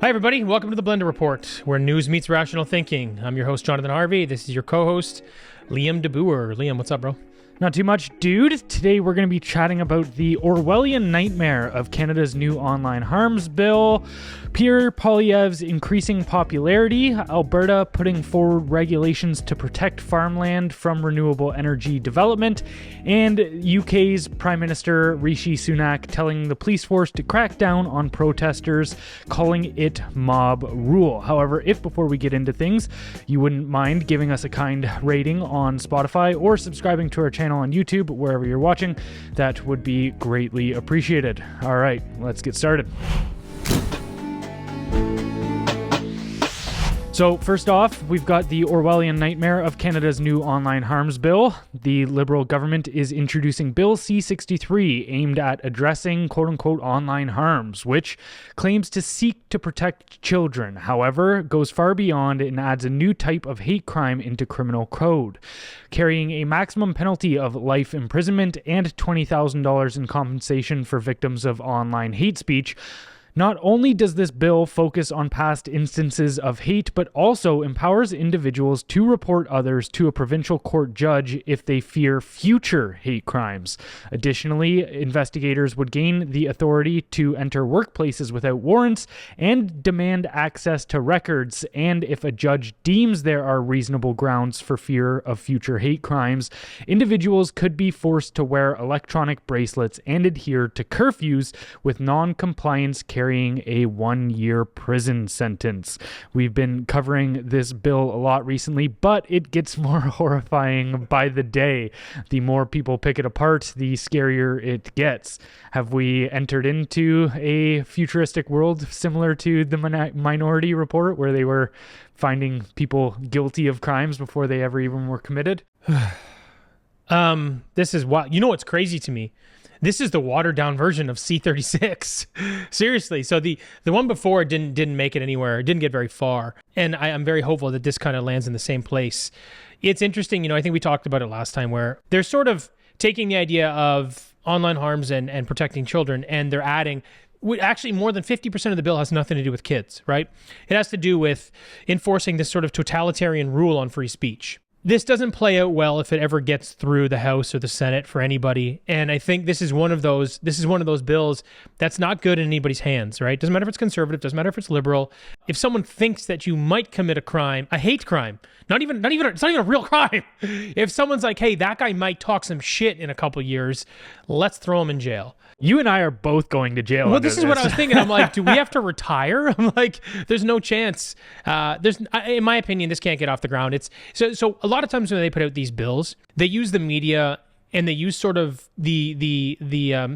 Hi, everybody. Welcome to the Blendr Report, where news meets rational thinking. I'm your host, Jonathan Harvey. This is your co-host, Liam DeBoer. Liam, what's up, bro? Not too much, dude. Today we're going to be chatting about the Orwellian nightmare of Canada's new online harms bill, Pierre Poilievre's increasing popularity, Alberta putting forward regulations to protect farmland from renewable energy development, and UK's Prime Minister Rishi Sunak telling the police force to crack down on protesters, calling it mob rule. However, if before we get into things, you wouldn't mind giving us a kind rating on Spotify or subscribing to our channel on YouTube, wherever you're watching, that would be greatly appreciated. All right, let's get started. So first off, we've got the Orwellian nightmare of Canada's new online harms bill. The Liberal government is introducing Bill C-63, aimed at addressing quote-unquote online harms, which claims to seek to protect children. However, goes far beyond and adds a new type of hate crime into criminal code, carrying a maximum penalty of life imprisonment and $20,000 in compensation for victims of online hate speech. Not only does this bill focus on past instances of hate, but also empowers individuals to report others to a provincial court judge if they fear future hate crimes. Additionally, investigators would gain the authority to enter workplaces without warrants and demand access to records, and if a judge deems there are reasonable grounds for fear of future hate crimes, individuals could be forced to wear electronic bracelets and adhere to curfews, with non-compliance carrying a 1-year prison sentence. We've been covering this bill a lot recently, but it gets more horrifying by the day. The more people pick it apart, the scarier it gets. Have we entered into a futuristic world similar to the Minority Report, where they were finding people guilty of crimes before they ever even were committed? This is what, you know what's crazy to me? This is the watered down version of C-36. Seriously. So the one before didn't make it anywhere. It didn't get very far. And I'm very hopeful that this kind of lands in the same place. It's interesting, I think we talked about it last time, where they're sort of taking the idea of online harms and protecting children, and they're adding, actually more than 50% of the bill has nothing to do with kids, right? It has to do with enforcing this sort of totalitarian rule on free speech. This doesn't play out well if it ever gets through the House or the Senate for anybody. And I think this is one of those bills that's not good in anybody's hands, right? Doesn't matter if it's conservative, doesn't matter if it's liberal. If someone thinks that you might commit a crime, a hate crime, it's not even a real crime. If someone's like, hey, that guy might talk some shit in a couple years, let's throw him in jail. You and I are both going to jail. Well, this is what I was thinking. I'm like, do we have to retire? I'm like, there's no chance. In my opinion, this can't get off the ground. It's so a lot of times when they put out these bills, they use the media and they use sort of the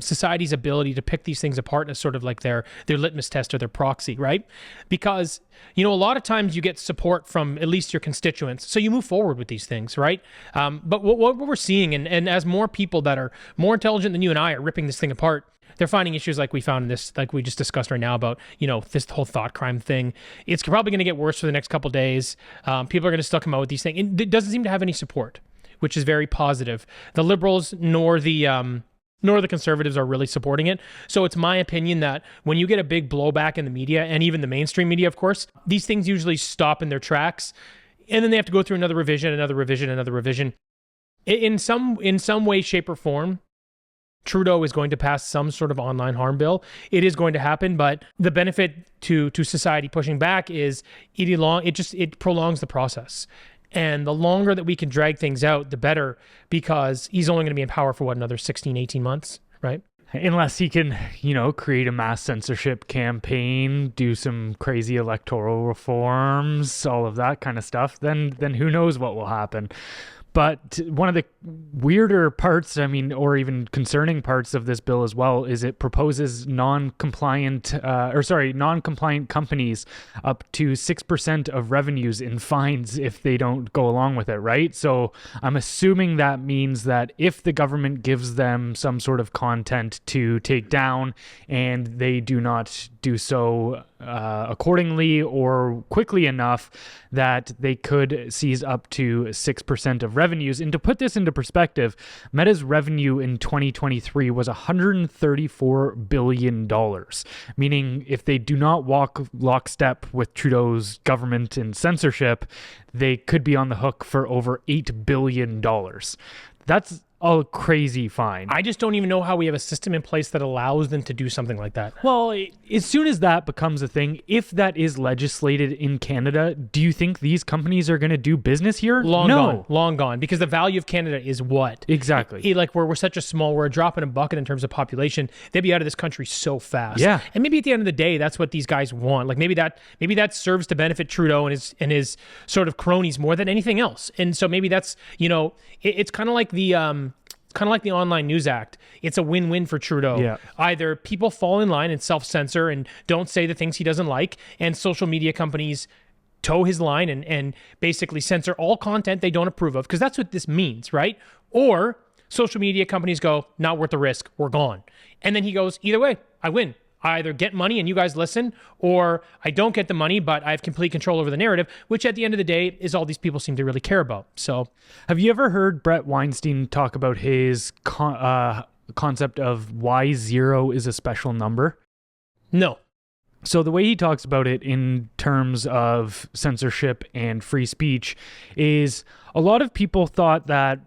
society's ability to pick these things apart as sort of like their litmus test or their proxy, right? Because a lot of times you get support from at least your constituents, so you move forward with these things, right? But what we're seeing, and as more people that are more intelligent than you and I are ripping this thing apart, they're finding issues like we found in this, like we just discussed right now about, this whole thought crime thing. It's probably going to get worse for the next couple of days. People are going to still come out with these things. It doesn't seem to have any support, which is very positive. The Liberals nor the Conservatives are really supporting it. So it's my opinion that when you get a big blowback in the media, and even the mainstream media, of course, these things usually stop in their tracks, and then they have to go through another revision. In some way, shape, or form, Trudeau is going to pass some sort of online harm bill. It is going to happen, but the benefit to society pushing back is it prolongs the process. And the longer that we can drag things out, the better, because he's only going to be in power for another 16, 18 months, right? Unless he can, create a mass censorship campaign, do some crazy electoral reforms, all of that kind of stuff, then who knows what will happen. But one of the weirder parts, or even concerning parts of this bill as well, is it proposes non-compliant companies up to 6% of revenues in fines if they don't go along with it, right? So I'm assuming that means that if the government gives them some sort of content to take down and they do not do so accordingly or quickly enough, that they could seize up to 6% of revenue. revenues. And to put this into perspective, Meta's revenue in 2023 was $134 billion, meaning if they do not walk lockstep with Trudeau's government and censorship, they could be on the hook for over $8 billion. That's a crazy fine. I just don't even know how we have a system in place that allows them to do something like that. Well, as soon as that becomes a thing, if that is legislated in Canada, do you think these companies are going to do business here? Long gone. Because the value of Canada is what? Exactly. Like we're such a small, we're a drop in a bucket in terms of population. They'd be out of this country so fast. Yeah. And maybe at the end of the day, that's what these guys want. Like maybe that serves to benefit Trudeau and his sort of cronies more than anything else. And so maybe that's, it's kind of like the Online News Act. It's a win-win for Trudeau. Yeah. Either people fall in line and self-censor and don't say the things he doesn't like, and social media companies toe his line and basically censor all content they don't approve of, because that's what this means, right? Or social media companies go, not worth the risk, we're gone. And then he goes, either way, I win. I either get money and you guys listen, or I don't get the money, but I have complete control over the narrative, which at the end of the day is all these people seem to really care about. So, have you ever heard Brett Weinstein talk about his concept of why zero is a special number? No. So the way he talks about it in terms of censorship and free speech is a lot of people thought that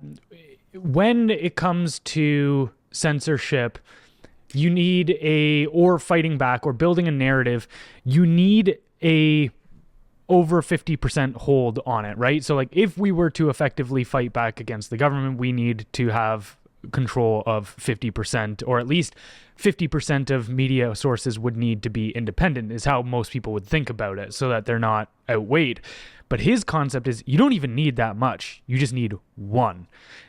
when it comes to censorship, you need or fighting back or building a narrative, you need a over 50% hold on it, right? So like if we were to effectively fight back against the government, we need to have control of 50%, or at least 50% of media sources would need to be independent, is how most people would think about it, so that they're not outweighed. But his concept is you don't even need that much. You just need one.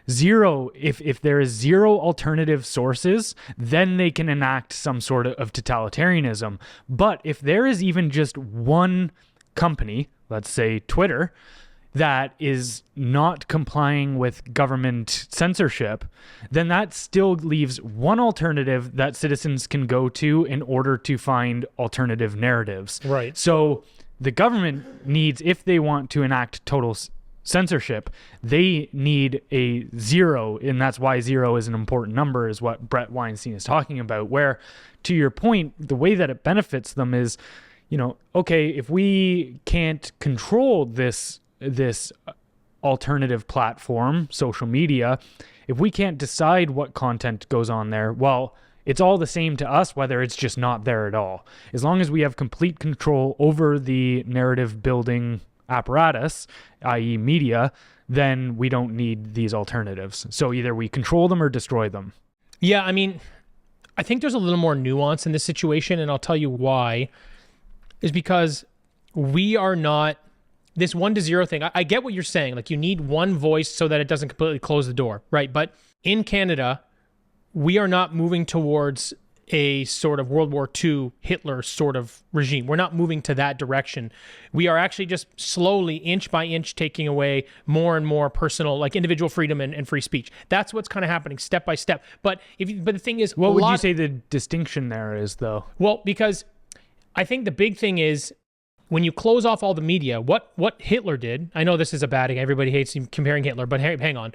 Zero, if there is zero alternative sources, then they can enact some sort of totalitarianism. But if there is even just one company, let's say Twitter, that is not complying with government censorship, then that still leaves one alternative that citizens can go to in order to find alternative narratives. Right. So the government needs, if they want to enact total censorship, they need a zero, and that's why zero is an important number, is what Brett Weinstein is talking about, where, to your point, the way that it benefits them is, okay, if we can't control this alternative platform, social media, if we can't decide what content goes on there, well, it's all the same to us whether it's just not there at all. As long as we have complete control over the narrative building apparatus, i.e. media, then we don't need these alternatives. So either we control them or destroy them. Yeah, I mean, I think there's a little more nuance in this situation, and I'll tell you why. Is because we are not this 1-0 thing. I get what you're saying. Like, you need one voice so that it doesn't completely close the door, right? But in Canada, we are not moving towards a sort of World War II Hitler sort of regime. We're not moving to that direction. We are actually just slowly, inch by inch, taking away more and more personal, like individual freedom and free speech. That's what's kind of happening step by step. But the thing is, what would you say the distinction there is, though? Well, because I think the big thing is, when you close off all the media, what Hitler did, I know this is a bad thing, everybody hates comparing Hitler, but hang on.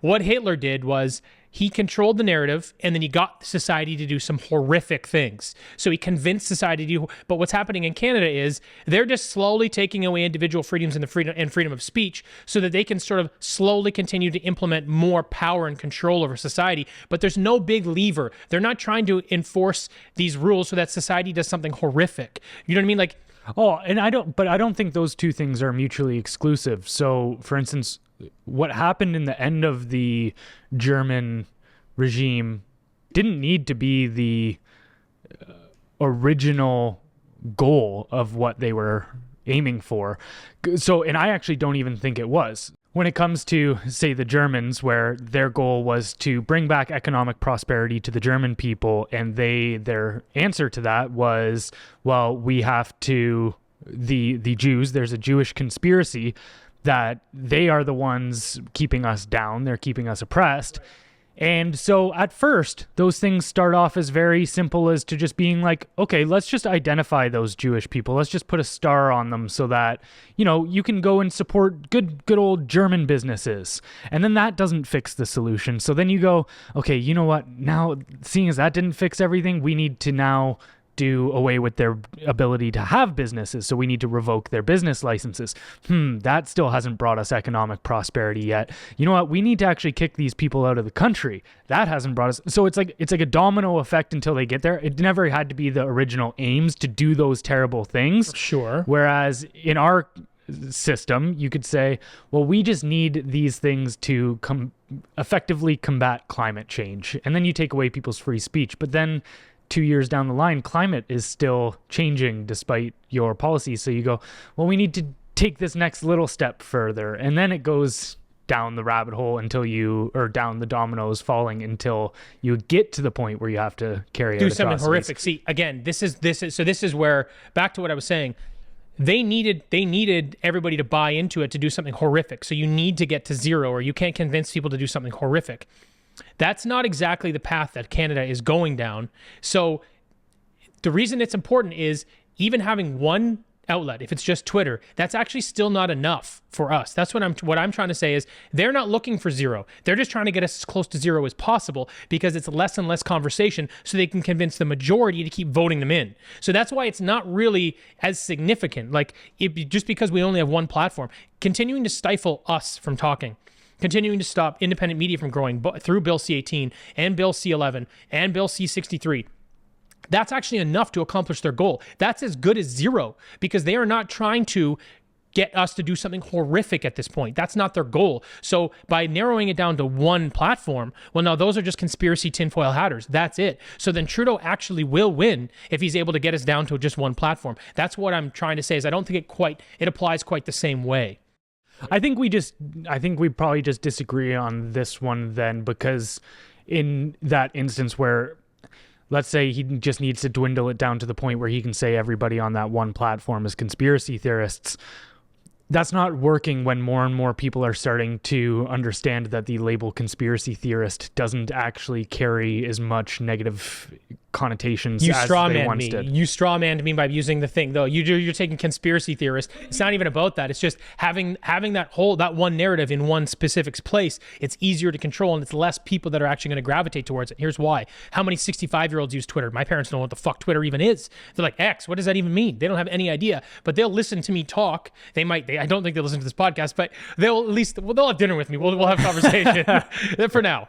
What Hitler did was he controlled the narrative, and then he got society to do some horrific things. So he convinced society to do, but what's happening in Canada is they're just slowly taking away individual freedoms and the freedom of speech so that they can sort of slowly continue to implement more power and control over society. But there's no big lever. They're not trying to enforce these rules so that society does something horrific. You know what I mean? Like, oh, and I don't think those two things are mutually exclusive. So, for instance, what happened in the end of the German regime didn't need to be the original goal of what they were aiming for. So, and I actually don't even think it was. When it comes to, say, the Germans, where their goal was to bring back economic prosperity to the German people, and their answer to that was, well, we have to, the Jews, there's a Jewish conspiracy that they are the ones keeping us down, they're keeping us oppressed, And so at first, those things start off as very simple as to just being like, okay, let's just identify those Jewish people. Let's just put a star on them so that, you can go and support good old German businesses. And then that doesn't fix the solution. So then you go, okay, you know what? Now, seeing as that didn't fix everything, we need to now do away with their ability to have businesses. So we need to revoke their business licenses. That still hasn't brought us economic prosperity yet. You know what? We need to actually kick these people out of the country. That hasn't brought us. So it's like a domino effect until they get there. It never had to be the original aims to do those terrible things. Sure. Whereas in our system, you could say, well, we just need these things to effectively combat climate change. And then you take away people's free speech. But then 2 years down the line, climate is still changing despite your policies. So you go, well, we need to take this next little step further. And then it goes down the rabbit hole or down the dominoes falling until you get to the point where you have to carry out something atrocities. horrific. See, again, this is where, back to what I was saying, they needed everybody to buy into it to do something horrific. So you need to get to zero, or you can't convince people to do something horrific. That's not exactly the path that Canada is going down. So the reason it's important is even having one outlet, if it's just Twitter, that's actually still not enough for us. That's what I'm trying to say is they're not looking for zero. They're just trying to get us as close to zero as possible because it's less and less conversation so they can convince the majority to keep voting them in. So that's why it's not really as significant. Like just because we only have one platform, continuing to stifle us from talking, continuing to stop independent media from growing through Bill C-18 and Bill C-11 and Bill C-63. That's actually enough to accomplish their goal. That's as good as zero because they are not trying to get us to do something horrific at this point. That's not their goal. So by narrowing it down to one platform, well, now those are just conspiracy tinfoil hatters. That's it. So then Trudeau actually will win if he's able to get us down to just one platform. That's what I'm trying to say is I don't think it applies quite the same way. I think we probably just disagree on this one then, because in that instance where, let's say he just needs to dwindle it down to the point where he can say everybody on that one platform is conspiracy theorists, that's not working when more and more people are starting to understand that the label conspiracy theorist doesn't actually carry as much negative connotations as they once did. You straw manned me by using the thing, though. You're taking conspiracy theorist. It's not even about that. It's just having that one narrative in one specific place. It's easier to control, and it's less people that are actually going to gravitate towards it. Here's why. How many 65-year-olds use Twitter? My parents don't know what the fuck Twitter even is. They're like, X, what does that even mean? They don't have any idea, but they'll listen to me talk. I don't think they'll listen to this podcast, but they'll have dinner with me. We'll have conversation for now.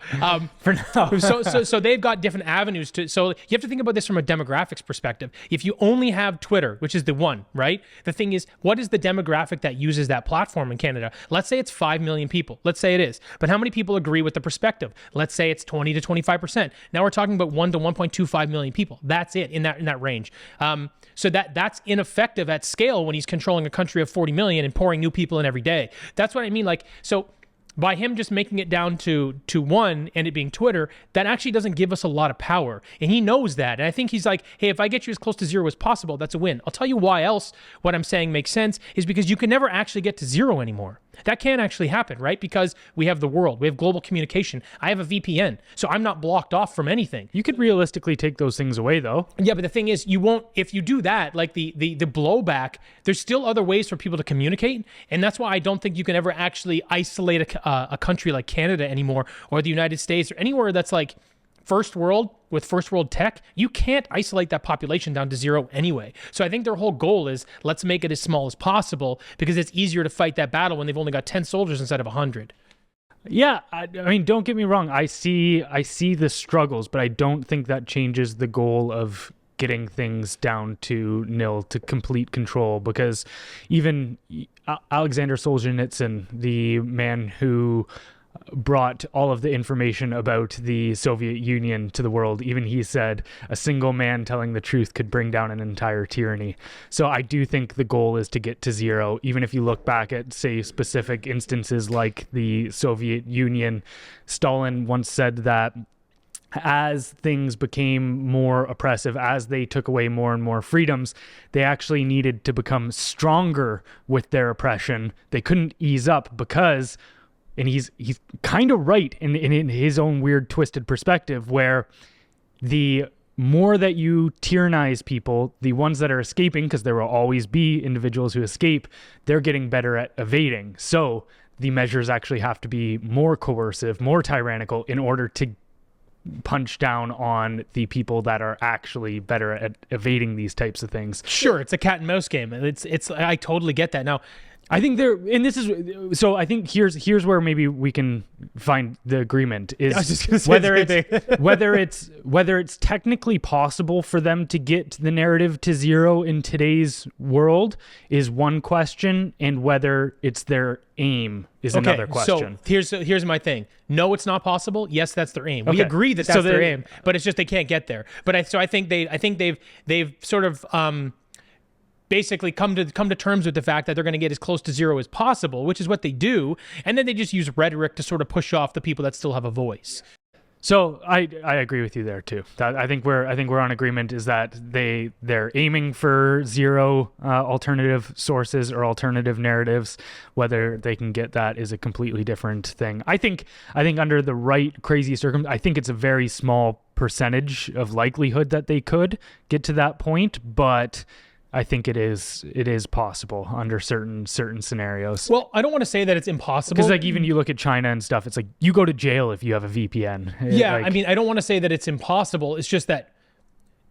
So they've got different avenues so you have to think about this from a demographics perspective. If you only have Twitter, which is the one, right? The thing is, what is the demographic that uses that platform in Canada? Let's say it's 5 million people. Let's say it is. But how many people agree with the perspective? Let's say it's 20 to 25%. Now we're talking about 1 to 1.25 million people. That's it in that range. So that's ineffective at scale when he's controlling a country of 40 million and pouring new people in every day. That's what I mean. So by him just making it down to one and it being Twitter, that actually doesn't give us a lot of power. And he knows that. And I think he's like, hey, if I get you as close to zero as possible, that's a win. I'll tell you why else what I'm saying makes sense is because you can never actually get to zero anymore. That can't actually happen, right? Because we have the world, we have global communication. I have a VPN, so I'm not blocked off from anything. You could realistically take those things away, though. Yeah, but the thing is, you won't. If you do that, like the blowback, there's still other ways for people to communicate, and that's why I don't think you can ever actually isolate a country like Canada anymore, or the United States, or anywhere that's like first world with first world tech. You can't isolate that population down to zero anyway. So I think their whole goal is let's make it as small as possible because it's easier to fight that battle when they've only got 10 soldiers instead of 100. Yeah, I mean, don't get me wrong. I see the struggles, but I don't think that changes the goal of getting things down to nil, to complete control, because even Alexander Solzhenitsyn, the man who brought all of the information about the Soviet Union to the world, even he said a single man telling the truth could bring down an entire tyranny. So I do think the goal is to get to zero. Even if you look back at, say, specific instances like the Soviet Union, Stalin once said that as things became more oppressive, as they took away more and more freedoms, they actually needed to become stronger with their oppression. They couldn't ease up because and he's kind of right in his own weird twisted perspective, where the more that you tyrannize people, the ones that are escaping, because there will always be individuals who escape, they're getting better at evading. So the measures actually have to be more coercive, more tyrannical in order to punch down on the people that are actually better at evading these types of things. Sure, it's a cat and mouse game. It's I totally get that. Now, I think I think here's where maybe we can find the agreement is whether it's technically possible for them to get the narrative to zero in today's world is one question, and whether it's their aim is another question. So here's my thing. No, it's not possible. Yes, that's their aim. We agree that that's their aim, but it's just they can't get there. But I think they've sort of basically come to terms with the fact that they're going to get as close to zero as possible, which is what they do, and then they just use rhetoric to sort of push off the people that still have a voice. So I agree with you there too. I think we're on agreement is that they're aiming for zero alternative sources or alternative narratives. Whether they can get that is a completely different thing. I think under the right crazy I think it's a very small percentage of likelihood that they could get to that point, but I think it is possible under certain scenarios. Well, I don't want to say that it's impossible. Because like even you look at China and stuff, it's like you go to jail if you have a VPN. Yeah, I mean, I don't want to say that it's impossible. It's just that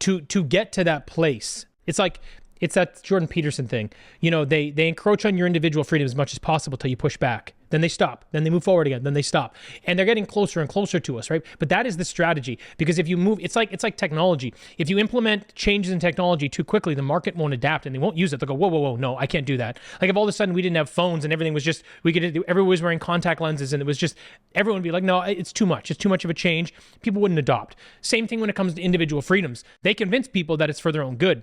to get to that place, it's like it's that Jordan Peterson thing. You know, they encroach on your individual freedom as much as possible till you push back. Then they stop. Then they move forward again. Then they stop. And they're getting closer and closer to us, right? But that is the strategy. Because if you move, it's like technology. If you implement changes in technology too quickly, the market won't adapt and they won't use it. They'll go, whoa, no, I can't do that. Like if all of a sudden we didn't have phones and everything was just, everyone was wearing contact lenses and it was just, everyone would be like, no, it's too much. It's too much of a change. People wouldn't adopt. Same thing when it comes to individual freedoms. They convince people that it's for their own good.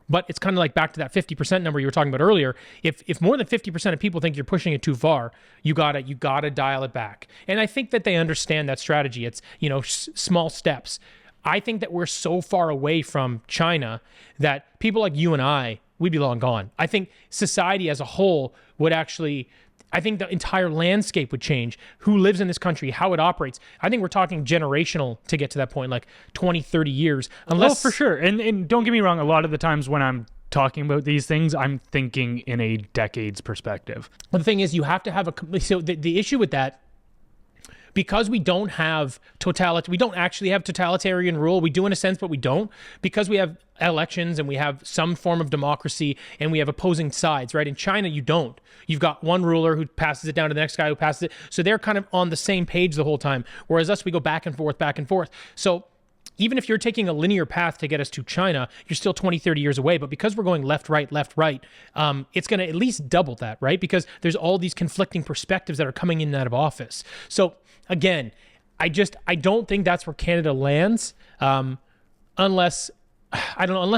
But it's kind of like back to that 50% number you were talking about earlier. If more than 50% of people think you're pushing it too far, you gotta dial it back. And I think that they understand that strategy. It's, small steps. I think that we're so far away from China that people like you and I, we'd be long gone. I think society as a whole would actually, I think the entire landscape would change. Who lives in this country, how it operates. I think we're talking generational to get to that point, like 20, 30 years. Unless, for sure. And don't get me wrong, a lot of the times when I'm talking about these things, I'm thinking in a decade's perspective. Well, the thing is, you have to have so the issue with that, because we don't have we don't actually have totalitarian rule. We do in a sense, but we don't, because we have elections and we have some form of democracy and we have opposing sides, right? In China, you don't. You've got one ruler who passes it down to the next guy who passes it. So they're kind of on the same page the whole time. Whereas us, we go back and forth, back and forth. So even if you're taking a linear path to get us to China, you're still 20, 30 years away. But because we're going left, right, it's going to at least double that, right? Because there's all these conflicting perspectives that are coming in and out of office. So again, I don't think that's where Canada lands, unless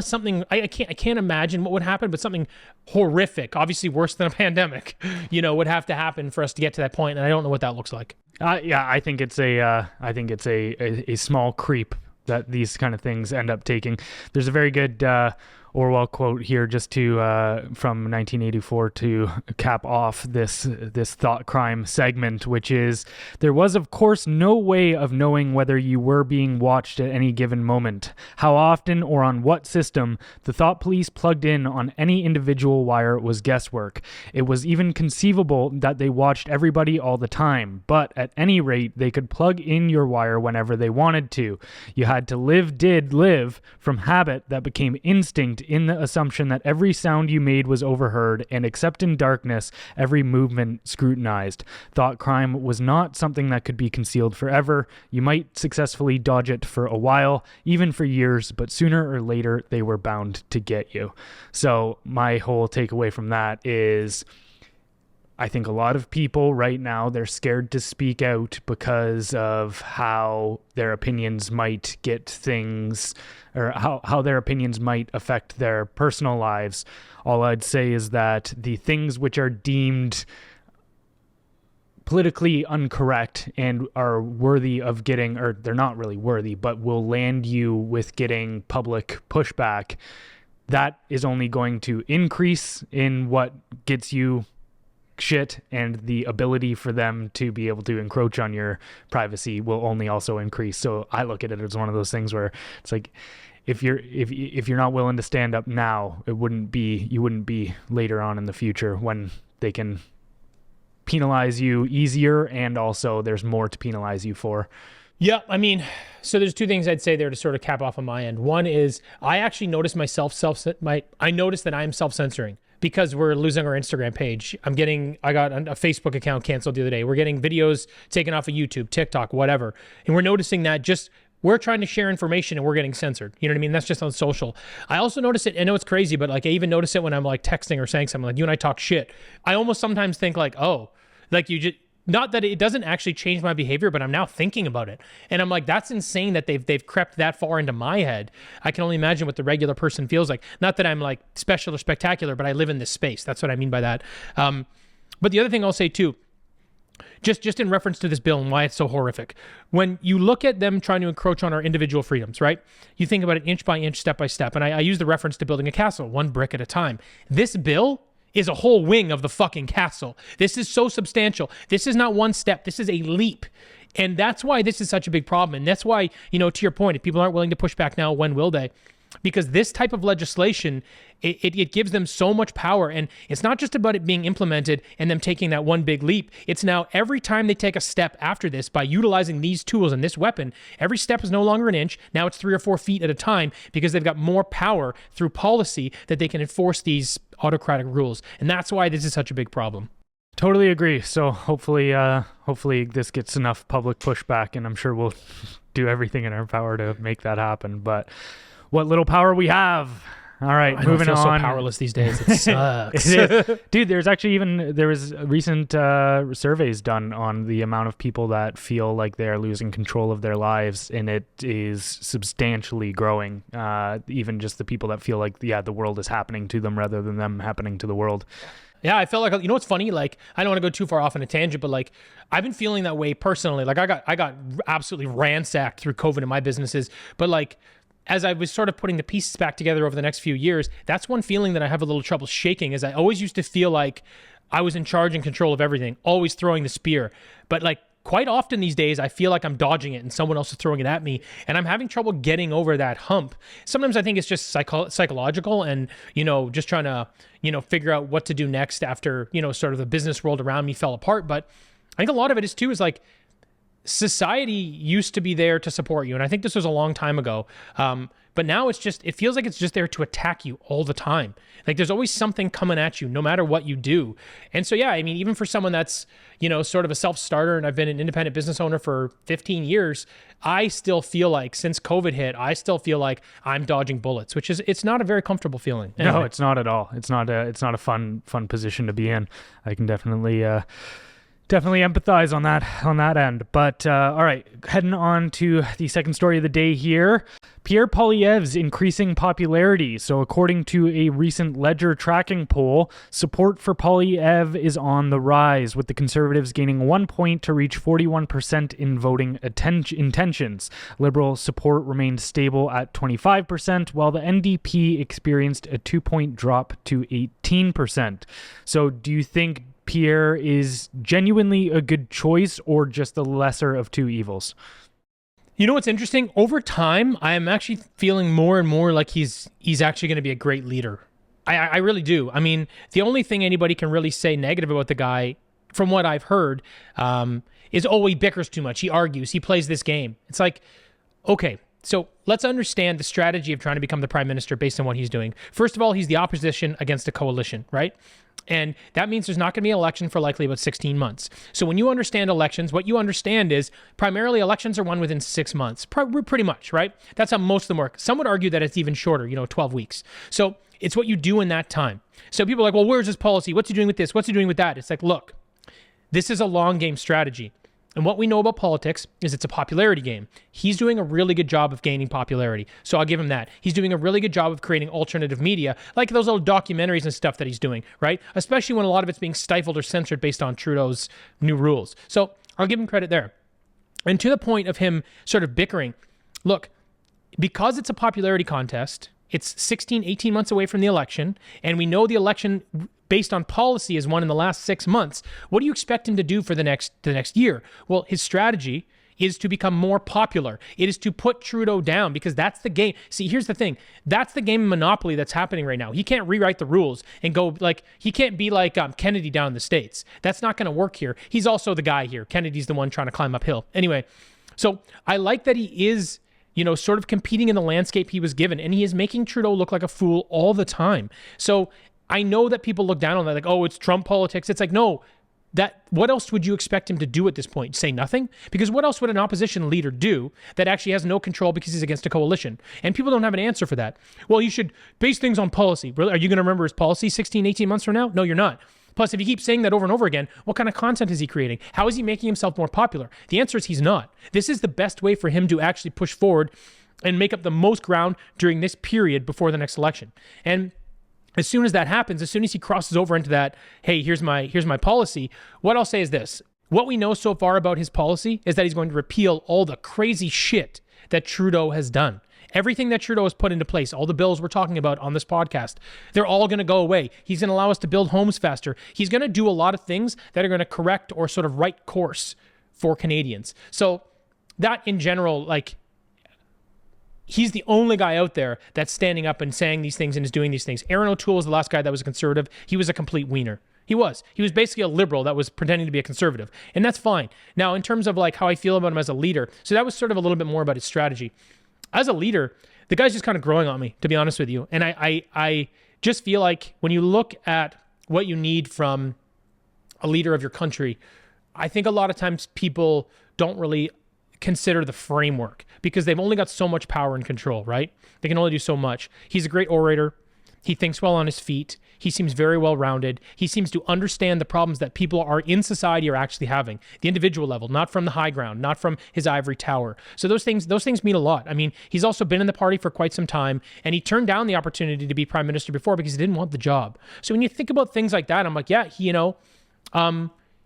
something, I can't imagine what would happen, but something horrific, obviously worse than a pandemic, would have to happen for us to get to that point, and I don't know what that looks like. Yeah, I think it's a small creep that these kind of things end up taking. There's a very good Orwell quote here, just to from 1984 to cap off this thought crime segment, which is, there was of course no way of knowing whether you were being watched at any given moment, how often or on what system the thought police plugged in on any individual wire was guesswork. It was even conceivable that they watched everybody all the time, but at any rate they could plug in your wire whenever they wanted to. You had to live from habit that became instinct, in the assumption that every sound you made was overheard, and except in darkness, every movement scrutinized. Thought crime was not something that could be concealed forever. You might successfully dodge it for a while, even for years, but sooner or later they were bound to get you. So my whole takeaway from that is, I think a lot of people right now, they're scared to speak out because of how their opinions might get things, or how their opinions might affect their personal lives. All I'd say is that the things which are deemed politically incorrect and are worthy of getting, or they're not really worthy, but will land you with getting public pushback, that is only going to increase in what gets you shit, and the ability for them to be able to encroach on your privacy will only also increase. So I look at it as one of those things where it's like, if you're not willing to stand up now, you wouldn't be later on in the future when they can penalize you easier, and also there's more to penalize you for. Yeah, I mean, so there's two things I'd say there to sort of cap off on my end. One is I actually noticed I noticed that I'm self-censoring because we're losing our Instagram page. I got a Facebook account canceled the other day. We're getting videos taken off of YouTube, TikTok, whatever. And we're noticing that we're trying to share information and we're getting censored. You know what I mean? That's just on social. I also notice it, I know it's crazy, but like I even notice it when I'm like texting or saying something like, you and I talk shit. I almost sometimes think like, oh, like you just, not that it doesn't actually change my behavior, but I'm now thinking about it. And I'm like, that's insane that they've crept that far into my head. I can only imagine what the regular person feels like. Not that I'm like special or spectacular, but I live in this space. That's what I mean by that. But the other thing I'll say too, just in reference to this bill and why it's so horrific, when you look at them trying to encroach on our individual freedoms, right? You think about it inch by inch, step by step. And I use the reference to building a castle, one brick at a time. This bill is a whole wing of the fucking castle. This is so substantial. This is not one step. This is a leap. And that's why this is such a big problem. And that's why, to your point, if people aren't willing to push back now, when will they? Because this type of legislation, it gives them so much power. And it's not just about it being implemented and them taking that one big leap. It's now every time they take a step after this by utilizing these tools and this weapon, every step is no longer an inch. Now it's 3 or 4 feet at a time because they've got more power through policy that they can enforce these autocratic rules. And that's why this is such a big problem. Totally agree. So hopefully this gets enough public pushback, and I'm sure we'll do everything in our power to make that happen. But what little power we have. All right, moving on. I feel so powerless these days. It sucks. Dude, there was recent surveys done on the amount of people that feel like they are losing control of their lives, and it is substantially growing. Even just the people that feel like, the world is happening to them rather than them happening to the world. Yeah, I felt like, what's funny? Like, I don't want to go too far off on a tangent, but like, I've been feeling that way personally. Like, I got absolutely ransacked through COVID in my businesses, but like, as I was sort of putting the pieces back together over the next few years, that's one feeling that I have a little trouble shaking, is I always used to feel like I was in charge and control of everything, always throwing the spear. But like quite often these days, I feel like I'm dodging it and someone else is throwing it at me, and I'm having trouble getting over that hump. Sometimes I think it's just psychological and, just trying to, figure out what to do next after, sort of the business world around me fell apart. But I think a lot of it is like, society used to be there to support you. And I think this was a long time ago. But now it feels like it's just there to attack you all the time. Like there's always something coming at you no matter what you do. And so, yeah, I mean, even for someone that's, sort of a self-starter, and I've been an independent business owner for 15 years, I still feel like since COVID hit, I'm dodging bullets, it's not a very comfortable feeling. Anyway. No, it's not at all. It's not a fun position to be in. I can definitely empathize on that end. But all right, heading on to the second story of the day here. Pierre Poilievre's increasing popularity. So according to a recent Ledger tracking poll, support for Poilievre is on the rise, with the Conservatives gaining 1 point to reach 41% in voting intentions. Liberal support remained stable at 25%, while the NDP experienced a 2-point drop to 18%. So do you think Pierre is genuinely a good choice, or just the lesser of two evils? You know what's interesting? Over time, I am actually feeling more and more like he's actually going to be a great leader. I really do. I mean, the only thing anybody can really say negative about the guy, from what I've heard, is, he bickers too much. He argues. He plays this game. It's like, okay, so let's understand the strategy of trying to become the prime minister based on what he's doing. First of all, he's the opposition against a coalition, right? And that means there's not going to be an election for likely about 16 months. So when you understand elections, what you understand is primarily elections are won within 6 months, pretty much, right? That's how most of them work. Some would argue that it's even shorter, 12 weeks. So it's what you do in that time. So people are like, well, where's his policy? What's he doing with this? What's he doing with that? It's like, look, this is a long game strategy. And what we know about politics is it's a popularity game. He's doing a really good job of gaining popularity. So I'll give him that. He's doing a really good job of creating alternative media, like those little documentaries and stuff that he's doing, right? Especially when a lot of it's being stifled or censored based on Trudeau's new rules. So I'll give him credit there. And to the point of him sort of bickering, look, because it's a popularity contest, It's 16, 18 months away from the election, and we know the election based on policy is won in the last 6 months. What do you expect him to do for the next year? Well, his strategy is to become more popular. It is to put Trudeau down, because that's the game. See, here's the thing. That's the game of Monopoly that's happening right now. He can't rewrite the rules and go like, he can't be like Kennedy down in the States. That's not going to work here. He's also the guy here. Kennedy's the one trying to climb uphill. Anyway, so I like that he is, sort of competing in the landscape he was given, and he is making Trudeau look like a fool all the time. So I know that people look down on that like, oh, it's Trump politics. It's like, no, what else would you expect him to do at this point? Say nothing? Because what else would an opposition leader do that actually has no control because he's against a coalition? And people don't have an answer for that. Well, you should base things on policy. Are you going to remember his policy 16, 18 months from now? No, you're not. Plus, if you keep saying that over and over again, what kind of content is he creating? How is he making himself more popular? The answer is he's not. This is the best way for him to actually push forward and make up the most ground during this period before the next election. And as soon as that happens, as soon as he crosses over into that, hey, here's my policy, what I'll say is this. What we know so far about his policy is that he's going to repeal all the crazy shit that Trudeau has done. Everything that Trudeau has put into place, all the bills we're talking about on this podcast, they're all going to go away. He's going to allow us to build homes faster. He's going to do a lot of things that are going to correct or sort of right course for Canadians. So that in general, like, he's the only guy out there that's standing up and saying these things and is doing these things. Aaron O'Toole was the last guy that was a conservative. He was a complete wiener. He was basically a liberal that was pretending to be a conservative. And that's fine. Now, in terms of like how I feel about him as a leader, so that was sort of a little bit more about his strategy. As a leader, the guy's just kind of growing on me, to be honest with you. And I just feel like when you look at what you need from a leader of your country, I think a lot of times people don't really consider the framework because they've only got so much power and control, right? They can only do so much. He's a great orator. He thinks well on his feet. He seems very well-rounded. He seems to understand the problems that people are in society are actually having, the individual level, not from the high ground, not from his ivory tower. So those things mean a lot. I mean, he's also been in the party for quite some time, and he turned down the opportunity to be prime minister before because he didn't want the job. So when you think about things like that, I'm like, yeah,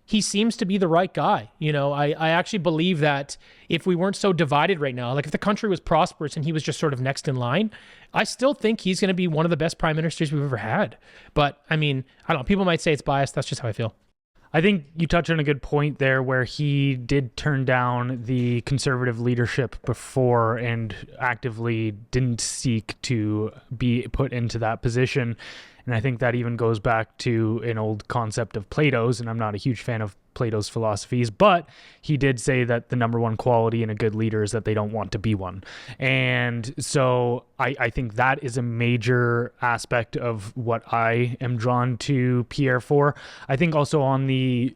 he seems to be the right guy. I actually believe that if we weren't so divided right now, like if the country was prosperous and he was just sort of next in line, I still think he's going to be one of the best prime ministers we've ever had. But I mean, I don't know. People might say it's biased. That's just how I feel. I think you touch on a good point there where he did turn down the conservative leadership before and actively didn't seek to be put into that position. And I think that even goes back to an old concept of Plato's, and I'm not a huge fan of Plato's philosophies, but he did say that the number one quality in a good leader is that they don't want to be one. And so I think that is a major aspect of what I am drawn to Pierre for. I think also on the,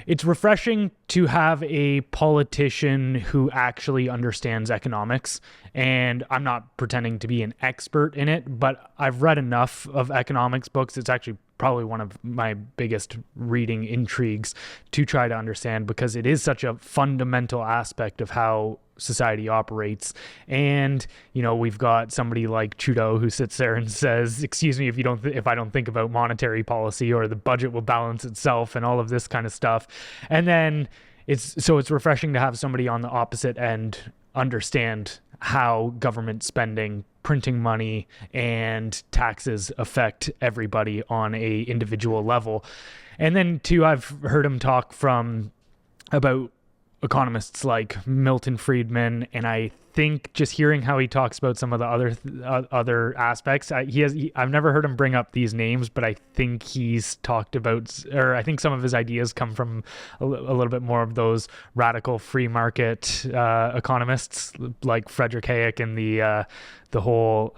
it's refreshing to have a politician who actually understands economics. And I'm not pretending to be an expert in it, but I've read enough of economics books. It's actually probably one of my biggest reading intrigues to try to understand, because it is such a fundamental aspect of how society operates. And we've got somebody like Trudeau who sits there and says, excuse me, if I don't think about monetary policy, or the budget will balance itself and all of this kind of stuff. And then it's refreshing to have somebody on the opposite end understand how government spending, printing money, and taxes affect everybody on a individual level. And then too, I've heard him talk about economists like Milton Friedman, and I think just hearing how he talks about some of the other aspects, I've never heard him bring up these names, but I think he's talked about, or I think some of his ideas come from a little bit more of those radical free market economists like Friedrich Hayek and the whole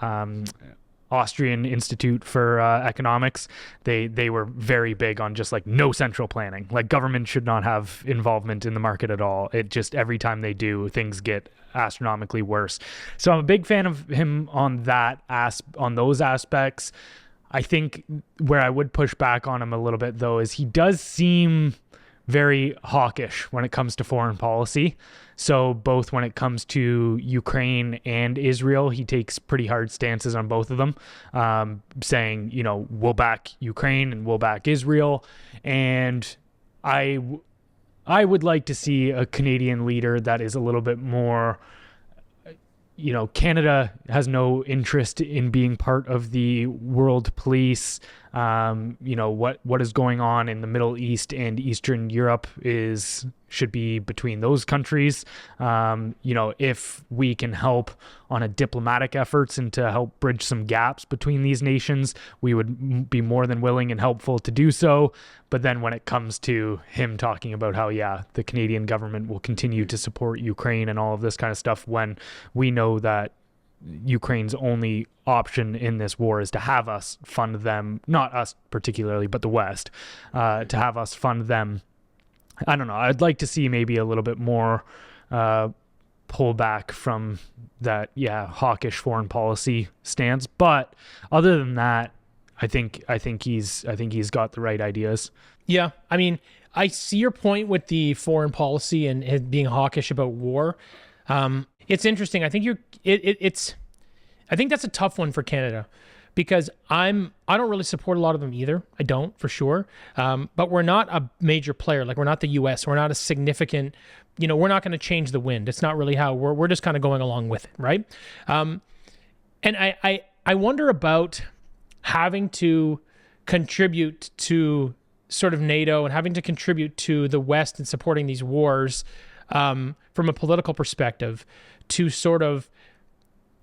Austrian Institute for Economics. They were very big on just like no central planning. Like government should not have involvement in the market at all. It just, every time they do, things get astronomically worse. So I'm a big fan of him on those aspects. I think where I would push back on him a little bit though is he does seem very hawkish when it comes to foreign policy. So both when it comes to Ukraine and Israel, he takes pretty hard stances on both of them, saying, we'll back Ukraine and we'll back Israel. And I would like to see a Canadian leader that is a little bit more, Canada has no interest in being part of the world police. What is going on in the Middle East and Eastern Europe should be between those countries. If we can help on a diplomatic efforts and to help bridge some gaps between these nations, we would be more than willing and helpful to do so. But then when it comes to him talking about how, the Canadian government will continue to support Ukraine and all of this kind of stuff, when we know that Ukraine's only option in this war is to have us fund them, not us particularly, but the West, to have us fund them. I don't know. I'd like to see maybe a little bit more pullback from that, hawkish foreign policy stance. But other than that, I think he's got the right ideas. Yeah, I mean, I see your point with the foreign policy and being hawkish about war. It's interesting. I think I think that's a tough one for Canada, because I don't really support a lot of them either. I don't, for sure. But we're not a major player. Like, we're not the US. We're not a significant, we're not going to change the wind. It's not really how we're just kind of going along with it, right? And I wonder about having to contribute to sort of NATO and having to contribute to the West and supporting these wars from a political perspective, to sort of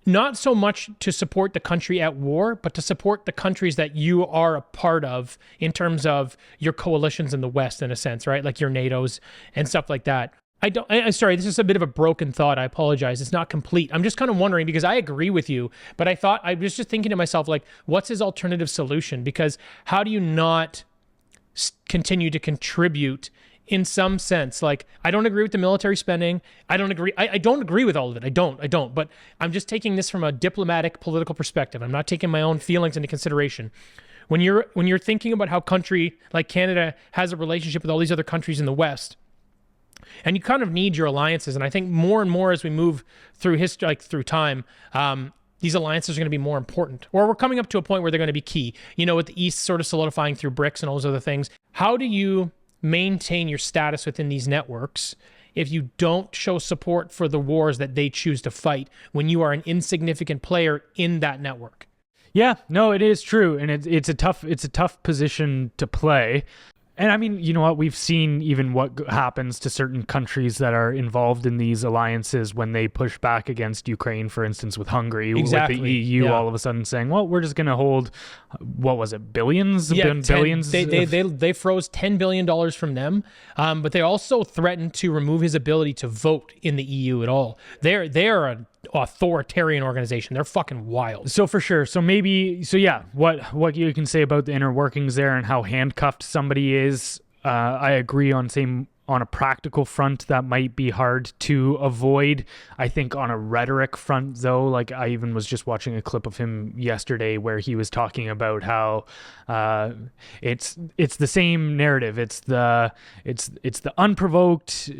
not so much to support the country at war, but to support the countries that you are a part of in terms of your coalitions in the West, in a sense, right? Like your NATOs and stuff like that. I'm sorry, this is a bit of a broken thought. I apologize. It's not complete. I'm just kind of wondering, because I agree with you, but I was just thinking to myself, like, what's his alternative solution? Because how do you not continue to contribute in some sense? Like, I don't agree with the military spending. I don't agree with all of it. I don't. But I'm just taking this from a diplomatic, political perspective. I'm not taking my own feelings into consideration. When you're thinking about how country like Canada has a relationship with all these other countries in the West, and you kind of need your alliances. And I think more and more as we move through history, like through time, these alliances are going to be more important, or we're coming up to a point where they're going to be key, with the East sort of solidifying through BRICS and all those other things. How do you maintain your status within these networks if you don't show support for the wars that they choose to fight when you are an insignificant player in that network? Yeah, no, it is true. And it's a tough position to play. And I mean, you know what? We've seen even what happens to certain countries that are involved in these alliances when they push back against Ukraine, for instance, with Hungary, exactly. With the EU all of a sudden saying, well, we're just going to hold, what was it, billions? Billions? They froze $10 billion from them, but they also threatened to remove his ability to vote in the EU at all. They're an authoritarian organization. They're fucking wild. So for sure. What you can say about the inner workings there and how handcuffed somebody is, I agree on a practical front that might be hard to avoid. I think on a rhetoric front, though, like I even was just watching a clip of him yesterday where he was talking about how it's the same narrative. It's the unprovoked.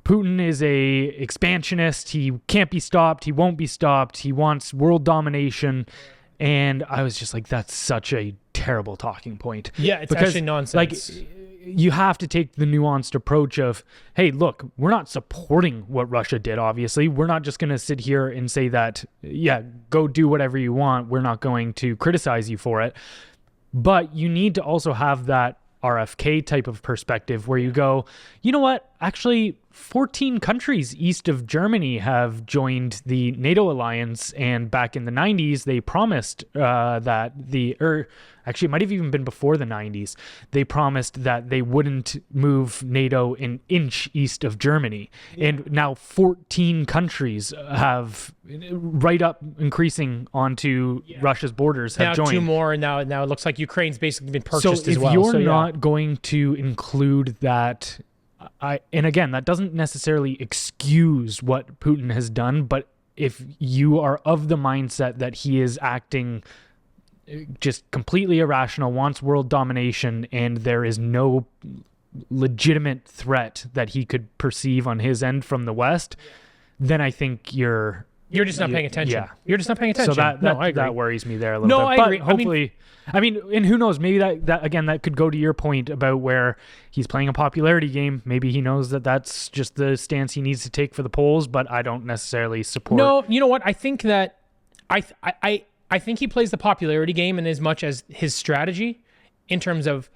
Putin is a expansionist. He can't be stopped. He won't be stopped. He wants world domination. And I was just like, that's such a terrible talking point. Yeah, it's actually nonsense. Like, you have to take the nuanced approach of, hey, look, we're not supporting what Russia did, obviously. We're not just going to sit here and say that, go do whatever you want. We're not going to criticize you for it. But you need to also have that RFK type of perspective where you go, you know what? Actually, 14 countries east of Germany have joined the NATO alliance, and back in the 90s, they promised actually, it might have even been before the 90s, they promised that they wouldn't move NATO an inch east of Germany. Yeah. And now 14 countries have, right up increasing onto Russia's borders, have joined. Now 2 more, and now it looks like Ukraine's basically been purchased as well. So if you're not going to include that, and again, that doesn't necessarily excuse what Putin has done, but if you are of the mindset that he is acting just completely irrational, wants world domination, and there is no legitimate threat that he could perceive on his end from the West, then I think you're You're just not paying attention. Yeah. You're just not paying attention. So that I agree. that worries me there a little No, bit. I agree. But hopefully, I mean, and who knows? Maybe that again, that could go to your point about where he's playing a popularity game. Maybe he knows that that's just the stance he needs to take for the polls. But I don't necessarily support. No, you know what? I think that I think he plays the popularity game in as much as his strategy in terms of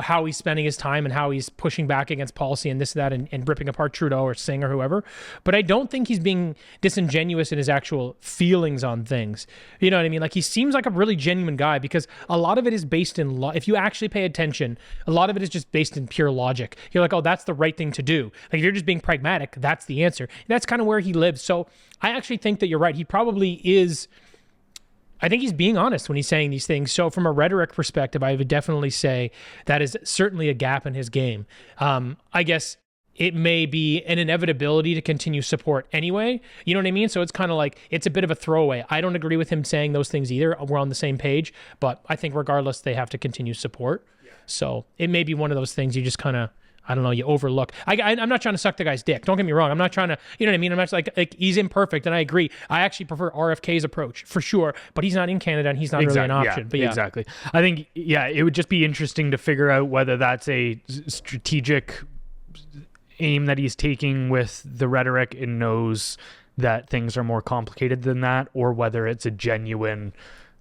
how he's spending his time and how he's pushing back against policy and this, that, and ripping apart Trudeau or Singh or whoever. But I don't think he's being disingenuous in his actual feelings on things. You know what I mean? Like, he seems like a really genuine guy because a lot of it is based in if you actually pay attention, a lot of it is just based in pure logic. You're like, oh, that's the right thing to do. Like, if you're just being pragmatic, that's the answer. That's kind of where he lives. So I actually think that you're right. He probably is. I think he's being honest when he's saying these things. So from a rhetoric perspective, I would definitely say that is certainly a gap in his game. I guess it may be an inevitability to continue support anyway. You know what I mean? So it's kind of like, it's a bit of a throwaway. I don't agree with him saying those things either. We're on the same page, but I think regardless, they have to continue support. Yeah. So it may be one of those things you just kind of, I don't know, you overlook. I'm not trying to suck the guy's dick. Don't get me wrong. I'm not trying to, you know what I mean? I'm not like he's imperfect, and I agree. I actually prefer RFK's approach for sure, but he's not in Canada and he's not really an option. Yeah, but yeah. Exactly. I think, it would just be interesting to figure out whether that's a strategic aim that he's taking with the rhetoric and knows that things are more complicated than that, or whether it's a genuine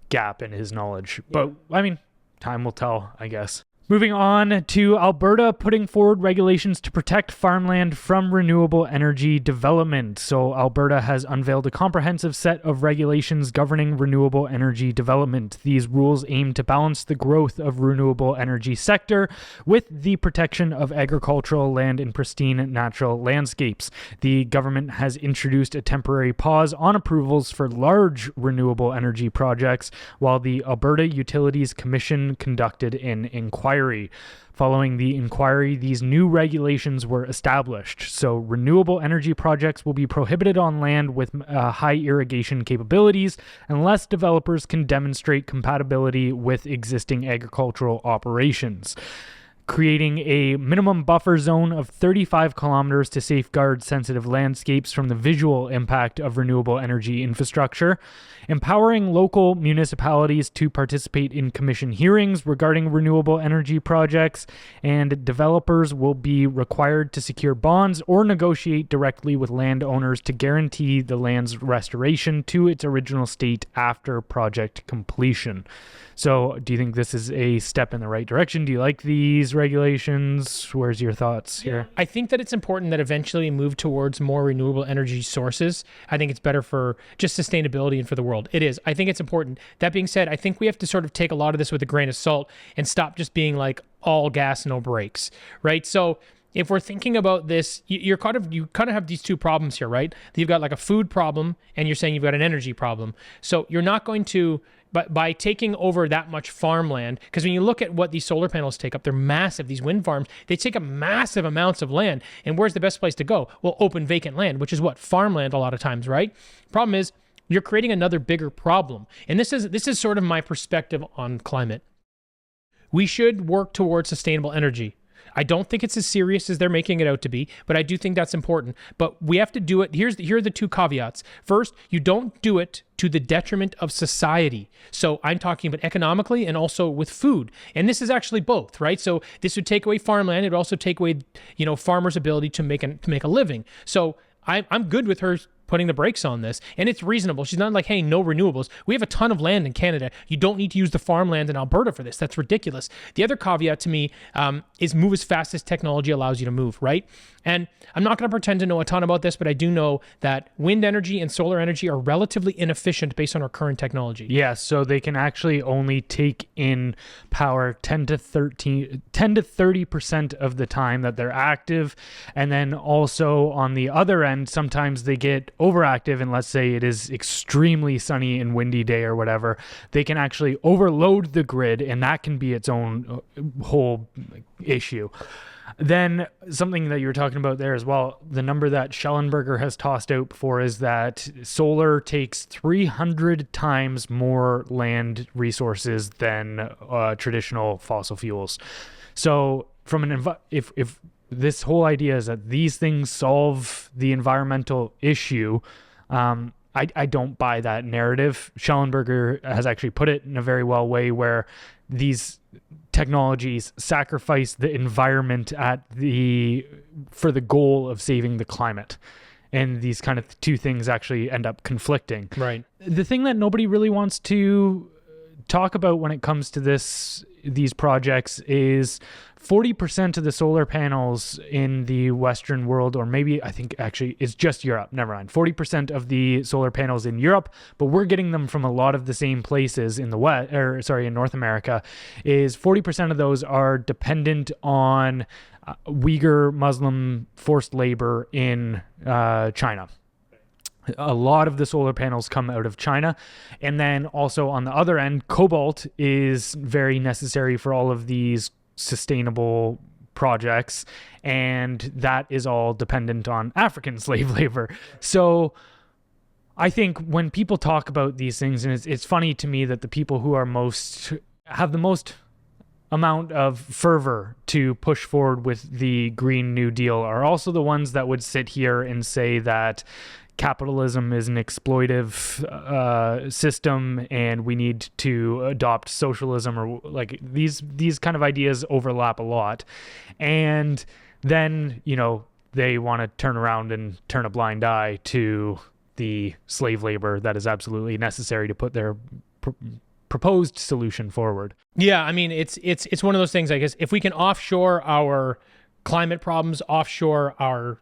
gap in his knowledge. Yeah. But I mean, time will tell, I guess. Moving on to Alberta putting forward regulations to protect farmland from renewable energy development. So Alberta has unveiled a comprehensive set of regulations governing renewable energy development. These rules aim to balance the growth of renewable energy sector with the protection of agricultural land in pristine natural landscapes. The government has introduced a temporary pause on approvals for large renewable energy projects, while the Alberta Utilities Commission conducted an inquiry. Following the inquiry, these new regulations were established. So renewable energy projects will be prohibited on land with high irrigation capabilities unless developers can demonstrate compatibility with existing agricultural operations. Creating a minimum buffer zone of 35 kilometers to safeguard sensitive landscapes from the visual impact of renewable energy infrastructure, empowering local municipalities to participate in commission hearings regarding renewable energy projects, and developers will be required to secure bonds or negotiate directly with landowners to guarantee the land's restoration to its original state after project completion. So do you think this is a step in the right direction? Do you like these regulations? Where's your thoughts here? I think that it's important that eventually we move towards more renewable energy sources. I think it's better for just sustainability and for the world. It is. I think it's important. That being said, I think we have to sort of take a lot of this with a grain of salt and stop just being like all gas, no brakes, right? So if we're thinking about this, you kind of have these two problems here, right? You've got like a food problem and you're saying you've got an energy problem. So you're not going to, but by taking over that much farmland, because when you look at what these solar panels take up, they're massive. These wind farms, they take up massive amounts of land. And where's the best place to go? Well, open vacant land, which is what? Farmland a lot of times, right? Problem is, you're creating another bigger problem. And this is sort of my perspective on climate. We should work towards sustainable energy. I don't think it's as serious as they're making it out to be, but I do think that's important. But we have to do it. Here are the two caveats. First, you don't do it to the detriment of society. So I'm talking about economically and also with food. And this is actually both, right? So this would take away farmland. It would also take away, farmers' ability to make a living. So I'm good with her putting the brakes on this, and it's reasonable. She's not like, hey, no renewables. We have a ton of land in Canada. You don't need to use the farmland in Alberta for this. That's ridiculous. The other caveat to me is move as fast as technology allows you to move, right? And I'm not going to pretend to know a ton about this, but I do know that wind energy and solar energy are relatively inefficient based on our current technology. Yeah, so they can actually only take in power 10 to 30% of the time that they're active. And then also on the other end, sometimes they get overactive, and let's say it is extremely sunny and windy day or whatever, they can actually overload the grid, and that can be its own whole issue. Then something that you were talking about there as well, the number that Schellenberger has tossed out before is that solar takes 300 times more land resources than traditional fossil fuels. So from if this whole idea is that these things solve the environmental issue, I don't buy that narrative. Schellenberger has actually put it in a very well way where these technologies sacrifice the environment for the goal of saving the climate. And these kind of two things actually end up conflicting. Right. The thing that nobody really wants to talk about when it comes to these projects is 40% of the solar panels in the Western world, or maybe I think actually it's just Europe, never mind, 40% of the solar panels in Europe, but we're getting them from a lot of the same places in in North America, is 40% of those are dependent on Uyghur Muslim forced labor in China. A lot of the solar panels come out of China. And then also on the other end, cobalt is very necessary for all of these sustainable projects. And that is all dependent on African slave labor. So I think when people talk about these things, and it's funny to me that the people who have the most amount of fervor to push forward with the Green New Deal are also the ones that would sit here and say that capitalism is an exploitive system and we need to adopt socialism, or like these kind of ideas overlap a lot. And then, they want to turn around and turn a blind eye to the slave labor that is absolutely necessary to put their proposed solution forward. Yeah, I mean, it's one of those things, I guess, if we can offshore our climate problems, offshore our,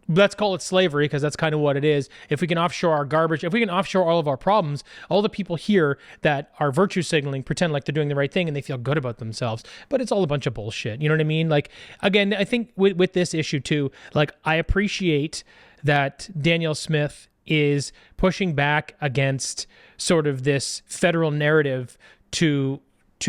let's call it slavery because that's kind of what it is. If we can offshore our garbage, if we can offshore all of our problems, all the people here that are virtue signaling pretend like they're doing the right thing and they feel good about themselves, but it's all a bunch of bullshit. You know what I mean? Like, again, I think with this issue too, like I appreciate that Danielle Smith is pushing back against sort of this federal narrative to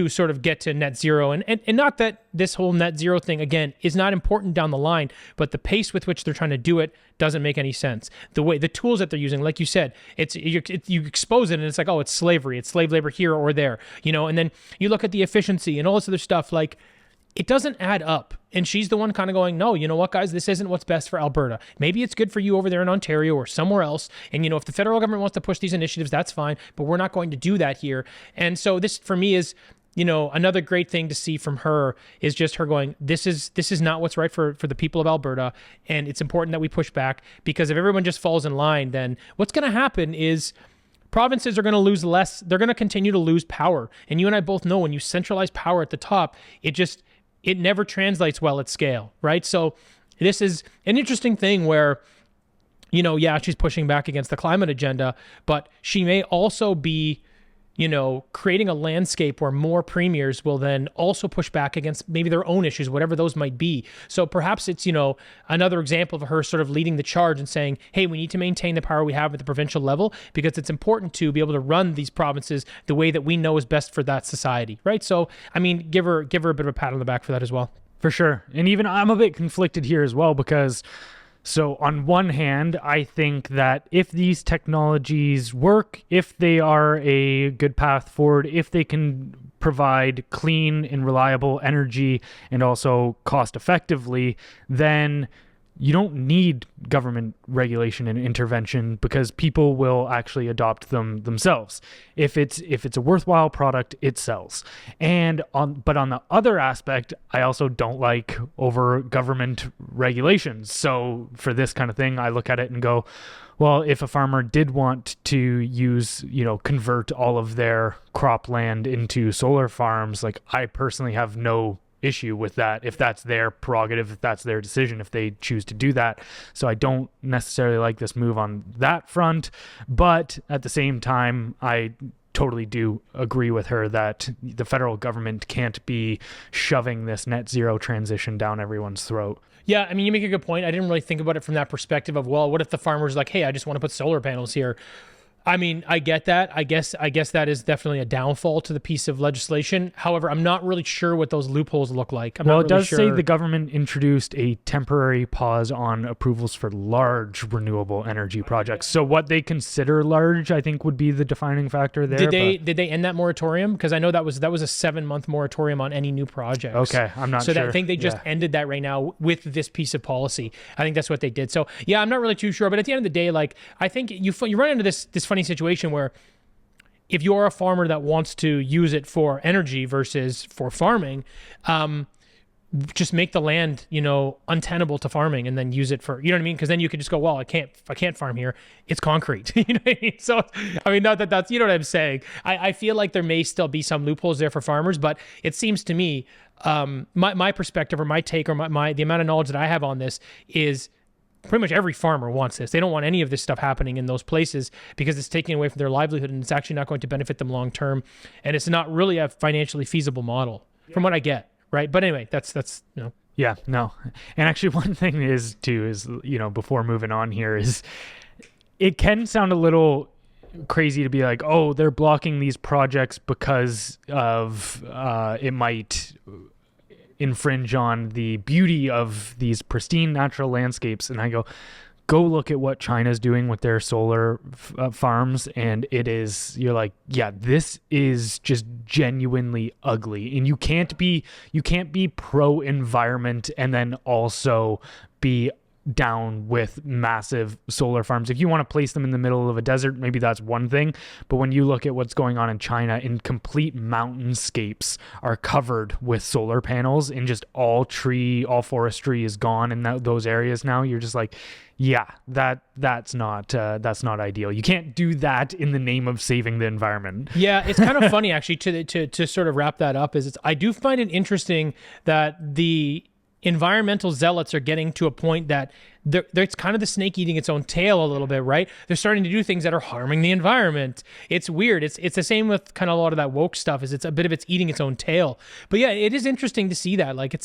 sort of get to net zero. And not that this whole net zero thing, again, is not important down the line, but the pace with which they're trying to do it doesn't make any sense. The tools that they're using, like you said, you expose it and it's like, oh, it's slavery. It's slave labor here or there, and then you look at the efficiency and all this other stuff, like it doesn't add up. And she's the one kind of going, no, you know what, guys, this isn't what's best for Alberta. Maybe it's good for you over there in Ontario or somewhere else. And, if the federal government wants to push these initiatives, that's fine, but we're not going to do that here. And so this, for me, is, another great thing to see from her is just her going, this is not what's right for the people of Alberta. And it's important that we push back, because if everyone just falls in line, then what's going to happen is provinces are going to lose less. They're going to continue to lose power. And you and I both know when you centralize power at the top, it never translates well at scale, right? So this is an interesting thing where, she's pushing back against the climate agenda, but she may also be, creating a landscape where more premiers will then also push back against maybe their own issues, whatever those might be. So perhaps it's, another example of her sort of leading the charge and saying, hey, we need to maintain the power we have at the provincial level because it's important to be able to run these provinces the way that we know is best for that society, right? So, I mean, give her a bit of a pat on the back for that as well. For sure. And even I'm a bit conflicted here as well, because so on one hand, I think that if these technologies work, if they are a good path forward, if they can provide clean and reliable energy and also cost effectively, then you don't need government regulation and intervention because people will actually adopt them themselves. If it's a worthwhile product, it sells. But on the other aspect, I also don't like over government regulations. So for this kind of thing, I look at it and go, well, if a farmer did want to convert all of their cropland into solar farms, like I personally have no issue with that if that's their prerogative, if that's their decision, if they choose to do that. So I don't necessarily like this move on that front, but at the same time, I totally do agree with her that the federal government can't be shoving this net zero transition down everyone's throat. Yeah, I mean, you make a good point. I didn't really think about it from that perspective of, well, what if the farmer's like, hey, I just want to put solar panels here. I mean, I get that. I guess that is definitely a downfall to the piece of legislation. However, I'm not really sure what those loopholes look like. Well, it does say the government introduced a temporary pause on approvals for large renewable energy projects. So what they consider large, I think, would be the defining factor there. Did they end that moratorium? Because I know that was a 7-month moratorium on any new projects. Okay, I'm not sure. So I think they just ended that right now with this piece of policy. I think that's what they did. So yeah, I'm not really too sure. But at the end of the day, like, I think you run into this funny situation where if you're a farmer that wants to use it for energy versus for farming, just make the land, untenable to farming and then use it for, you know what I mean? Because then you could just go, well, I can't farm here. It's concrete. You know what I mean? So, I mean, not that that's, you know what I'm saying? I feel like there may still be some loopholes there for farmers, but it seems to me, my perspective or my take or the amount of knowledge that I have on this is pretty much every farmer wants this. They don't want any of this stuff happening in those places because it's taking away from their livelihood and it's actually not going to benefit them long term. And it's not really a financially feasible model from what I get. Right. But anyway, that's. Yeah, no. And actually one thing is before moving on here is it can sound a little crazy to be like, oh, they're blocking these projects because of it might infringe on the beauty of these pristine natural landscapes. And I go look at what China's doing with their solar farms, and you're like, yeah, this is just genuinely ugly. And you can't be pro environment and then also be down with massive solar farms. If you want to place them in the middle of a desert, maybe that's one thing. But when you look at what's going on in China, in complete mountainscapes are covered with solar panels, and just all forestry is gone in those areas now. You're just like, yeah, that's not ideal. You can't do that in the name of saving the environment. Yeah, it's kind of funny actually to sort of wrap that up. I do find it interesting that the environmental zealots are getting to a point that it's kind of the snake eating its own tail a little bit, right? They're starting to do things that are harming the environment. It's weird. It's the same with kind of a lot of that woke stuff. It's a bit of it's eating its own tail. But yeah, it is interesting to see that. Like,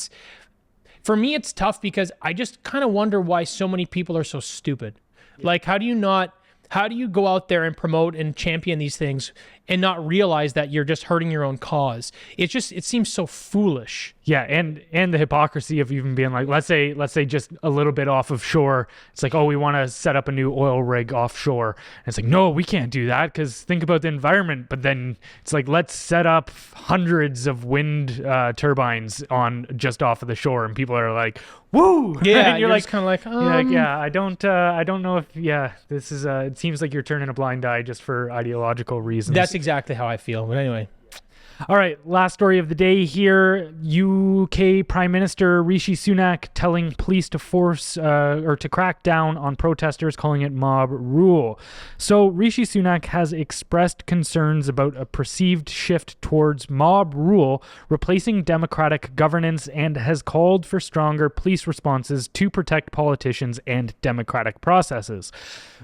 for me, it's tough because I just kind of wonder why so many people are so stupid. Yeah. Like, how do you go out there and promote and champion these things and not realize that you're just hurting your own cause? It seems so foolish. Yeah, and the hypocrisy of even being like, let's say just a little bit off of shore. It's like, oh, we want to set up a new oil rig offshore. And it's like, no, we can't do that because think about the environment. But then it's like, let's set up hundreds of wind turbines on just off of the shore, and people are like, woo! Yeah, and you're like kind of like, yeah, I don't know if this is it seems like you're turning a blind eye just for ideological reasons. That's exactly how I feel. But anyway. All right, last story of the day here. UK Prime Minister Rishi Sunak telling police to force or to crack down on protesters, calling it mob rule. So Rishi Sunak has expressed concerns about a perceived shift towards mob rule, replacing democratic governance, and has called for stronger police responses to protect politicians and democratic processes.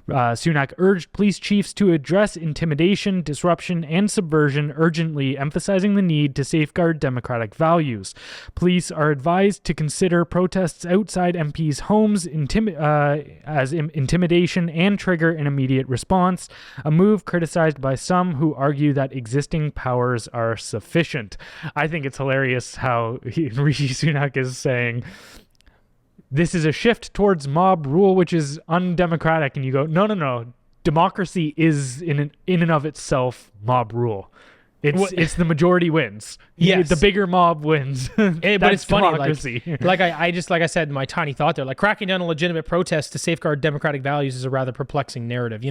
Sunak urged police chiefs to address intimidation, disruption, and subversion urgently, emphasizing the need to safeguard democratic values. Police are advised to consider protests outside MPs' homes as intimidation and trigger an immediate response, a move criticized by some who argue that existing powers are sufficient. I think it's hilarious how Rishi Sunak is saying, this is a shift towards mob rule, which is undemocratic. And you go, no. Democracy is in and of itself mob rule. It's the majority wins. Yes. The bigger mob wins. But it's funny. Democracy. Like I said, my tiny thought there, like cracking down on legitimate protests to safeguard democratic values is a rather perplexing narrative.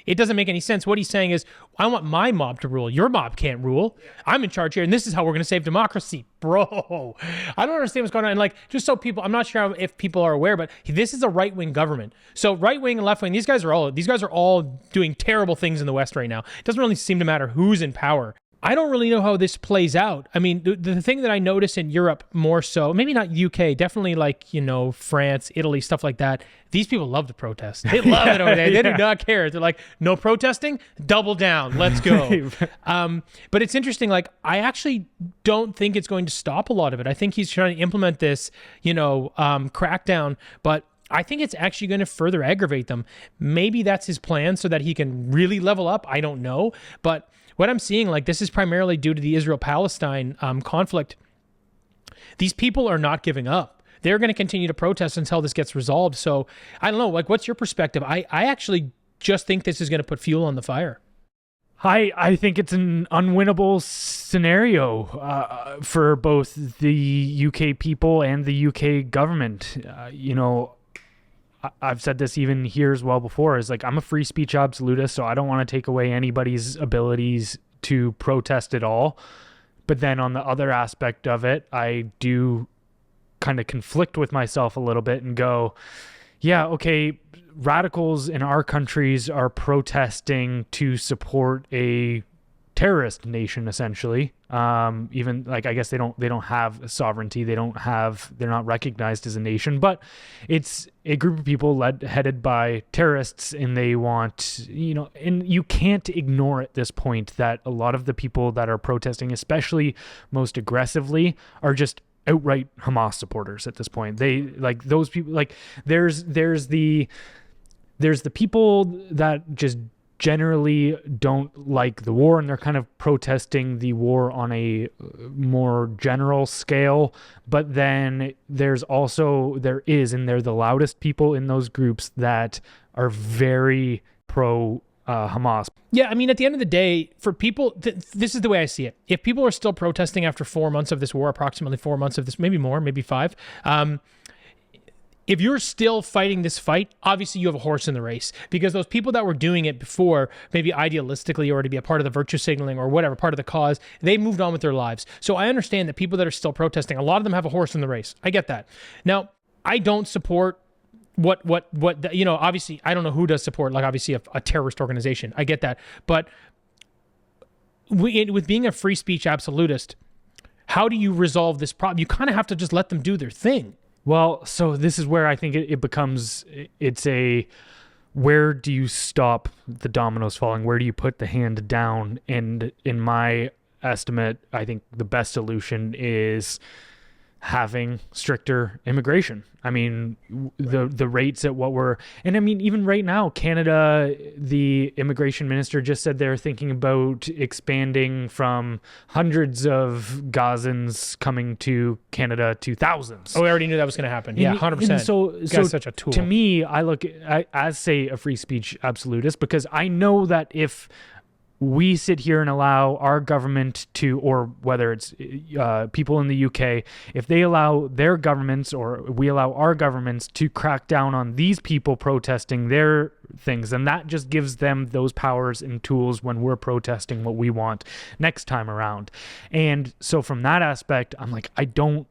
It doesn't make any sense. What he's saying is, I want my mob to rule. Your mob can't rule. I'm in charge here, and this is how we're going to save democracy. Bro, I don't understand what's going on. And like, just so people, I'm not sure if people are aware, but this is a right-wing government. So right-wing and left-wing, these guys are all doing terrible things in the West right now. It doesn't really seem to matter who's in power. I don't really know how this plays out. I mean, the thing that I notice in Europe more so, maybe not UK, definitely like, France, Italy, stuff like that. These people love to protest. They love it over there. They do not care. They're like, no protesting, double down, let's go. But it's interesting. Like, I actually don't think it's going to stop a lot of it. I think he's trying to implement this, crackdown, but I think it's actually going to further aggravate them. Maybe that's his plan so that he can really level up. I don't know. But what I'm seeing, like, this is primarily due to the Israel-Palestine conflict. These people are not giving up. They're going to continue to protest until this gets resolved. So I don't know, like, what's your perspective? I actually just think this is going to put fuel on the fire. I think it's an unwinnable scenario for both the UK people and the UK government. I've said this even here as well before, is like, I'm a free speech absolutist, so I don't want to take away anybody's abilities to protest at all. But then on the other aspect of it, I do kind of conflict with myself a little bit and go, yeah, okay, radicals in our countries are protesting to support a terrorist nation, essentially. Even like, I guess they don't have sovereignty. They're not recognized as a nation, but it's a group of people headed by terrorists, and they want, and you can't ignore at this point that a lot of the people that are protesting, especially most aggressively, are just outright Hamas supporters at this point. They, like, those people, like, there's the people that just generally don't like the war, and they're kind of protesting the war on a more general scale. But then they're the loudest people in those groups that are very pro Hamas. Yeah, I mean, at the end of the day, for people, this is the way I see it. If people are still protesting after 4 months of this war, approximately 4 months of this, maybe more, maybe 5, if you're still fighting this fight, obviously you have a horse in the race, because those people that were doing it before, maybe idealistically or to be a part of the virtue signaling or whatever, part of the cause, they moved on with their lives. So I understand that people that are still protesting, a lot of them have a horse in the race. I get that. Now, I don't support obviously, I don't know who does support, like, obviously a terrorist organization. I get that. But with being a free speech absolutist, how do you resolve this problem? You kind of have to just let them do their thing. Well, so this is where I think it becomes, where do you stop the dominoes falling? Where do you put the hand down? And in my estimate, I think the best solution is having stricter immigration. I mean, the rates at and I mean, even right now, Canada, the immigration minister just said they're thinking about expanding from hundreds of Gazans coming to Canada to thousands. Oh, I already knew that was going to happen. Yeah, 100%. And so such a tool. To me, I look as, say, a free speech absolutist, because I know that if we sit here and allow our government to, or whether it's people in the UK, if they allow their governments, or we allow our governments to crack down on these people protesting their things, and that just gives them those powers and tools when we're protesting what we want next time around. And so from that aspect, I'm like, I don't